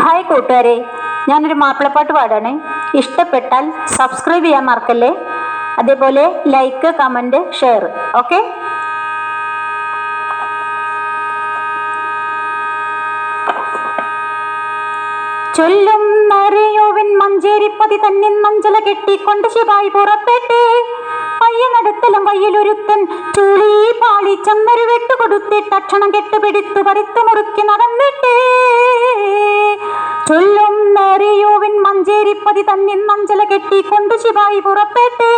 Hi കൂട്ടുകാരെ, ഞാനൊരു മാപ്പിളപ്പാട്ട് പാടാണ്. ഇഷ്ടപ്പെട്ടാൽ സബ്സ്ക്രൈബ് ചെയ്യാൻ മറക്കല്ലേ. അതേപോലെ ലൈക്ക്, കമൻറ്റ്, ഷെയർ. ഓക്കെ. ചൊല്ലും നരയോവൻ മഞ്ചേരിപ്പതി തന്നിൻ മഞ്ചല കെട്ടിക്കൊണ്ട് ശിവായി പുറപ്പെട്ടേ. പയ്യനടുത്തലും വയ്യിലൊരുത്തൻ ചൂളി പാളി ചെന്നൊരു വെട്ടുകൊടുത്തിട്ട് തക്ഷണം കെട്ടുപിടിത്തു പറിത്തു മുറുക്കി നടന്നിട്ടേ. ചൊല്ലും നേറിയോവൻ മഞ്ചേരിപ്പതി തന്നിൻ മഞ്ചല കെട്ടിക്കൊണ്ട് ശിവായി പുറപ്പെട്ടേ.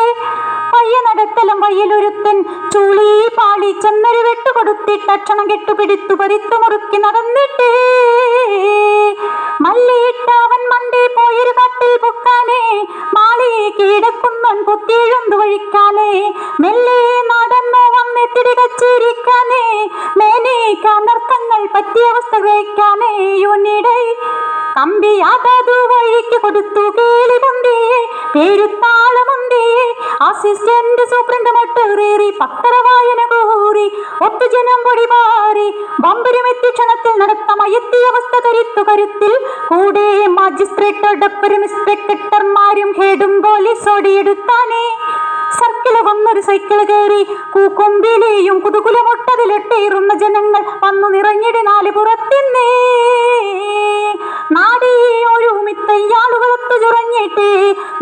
പയ്യനടുത്തലും വയ്യിലൊരുത്തൻ ചൂളി പാളി ചെന്നൊരു വെട്ടുകൊടുത്തിട്ട് തക്ഷണം കെട്ടുപിടിത്തു പറിത്തു മുറുക്കി നടന്നിട്ടേ. മല്ലിയിട്ടവൻ മണ്ടി പോയൊരു കട്ടിൽ പൊക്കാനേ, മാളി കീടക്കുന്നൻ പൊത്തിയെഴുന്നു വഴിക്കാനേ. മെല്ലെ നടന്നു വന്ന് തിരികച്ചിരിക്കാനേ, മേനീക്കാനർത്ഥങ്ങൾ പറ്റിയ അവസ്ഥ ഗ്രഹിക്കാനേ. യൂണിടെ കമ്പി അതതു വഴിക്ക് കൊടുത്തു കേളിപന്തിയെ, പേരുത്താളമന്തിയെ. അസിസ്റ്റന്റ് സൂപ്രണ്ട് മൊട്ടേറി പത്രവായന കൂറി ഒത്തുജനം പൊടി മാറി ബമ്പരുമെത്തി ക്ഷണത്തിൽ നടത്തമയെത്തിയ അവസ്ഥ കരുത്തു കരുത്തിൽ കൂടെ മജിസ്ട്രേറ്റ് ഡപ്പരും ഇൻസ്പെക്ടർമാരും ഹെഡും പോലീസ് ഓടിയെടുത്താനേ. സർക്കിള് വന്നൊരു സൈക്കിള് കയറി കൂക്കൊമ്പിളിയും കുതുകുലമൊട്ടതിലൊട്ടേറുന്ന ജനങ്ങൾ വന്നു നിറഞ്ഞിടി നാല് പുറത്തിന്നേ. നാടീ ഒരുമിത്തയ്യാളുകളൊത്തു ചുറഞ്ഞിട്ടേ,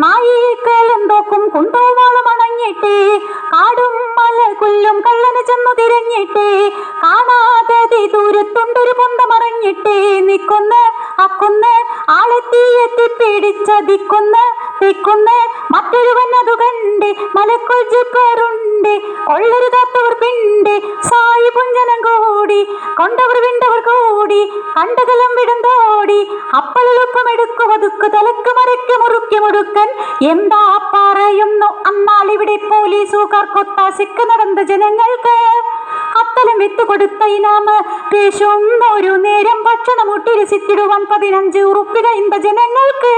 നായിക്കളും തോക്കും കൊണ്ടുവാളും അണഞ്ഞിട്ടേ. കാടും മല കൊല്ലും കള്ളന് ചെന്നു തിരഞ്ഞിട്ടേ, കാണാതെ ദൂരത്തുണ്ടൊരു പൊന്ത മറിഞ്ഞിട്ടേ. നിക്കൊന്ന് അക്കൊന്ന് ആളെത്തിയെത്തി പിടിച്ചതിക്കൊന്ന് തിക്കൊന്ന് മറ്റൊരുവൻ അതു കണ്ട് മലക്കുൾ ജിപ്പറുണ്ട് കൊള്ളരുതാത്തവർ പിണ്ട് സായി പുഞ്ചനം കൂടി കൊണ്ടവർ വിണ്ടവർ കൂടി കണ്ടകലം വിടുന്തോടി അപ്പളുപ്പം എടുക്കുവതുക്കു തലക്ക് മരയ്ക്ക് മുറുക്കി മുടുക്കൻ. എന്താ പറയുന്നു അന്നാളിവിടെ പോലീസുകാർ കൊത്താശക്ക് നടന്ന ജനങ്ങൾക്ക് അത്തലം വിത്ത് കൊടുത്ത ഇനാമ പേശുന്നൊരു നേരം ഭക്ഷണം മുട്ടിരസിത്തിടുവാൻ 15 ഉറുപ്പിക ഇന്ത ജനങ്ങൾക്ക്.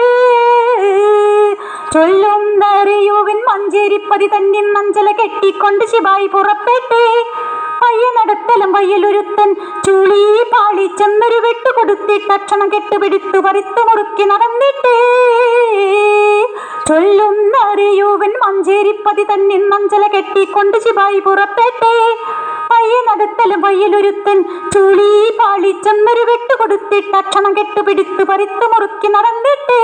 ചൊല്ലും നരയോവൻ മഞ്ചേരിപ്പതി തന്നിൻ മഞ്ചല കെട്ടിക്കൊണ്ട് ശിവായി പുറപ്പെട്ടേ. പയ്യനടത്തലും വയ്യിലൊരുത്തൻ ചൂളി പാളി ചെന്നൊരു വെട്ടുകൊടുത്തിട്ട് തക്ഷണം കെട്ടുപിടിത്തു പറിത്തു മുറുക്കി നടന്നിട്ടേ. ചൊല്ലും നരയോവൻ മഞ്ചേരിപ്പതി തന്നിൻ മഞ്ചല കെട്ടിക്കൊണ്ട് ശിവായി പുറപ്പെട്ടേ. പയ്യനടത്തലും വയ്യിലൊരുത്തൻ ചൂളി പാളി ചെന്നൊരു വെട്ടുകൊടുത്തിട്ട് തക്ഷണം കെട്ടുപിടിത്തു പറിത്തു മുറുക്കി നടന്നിട്ടേ.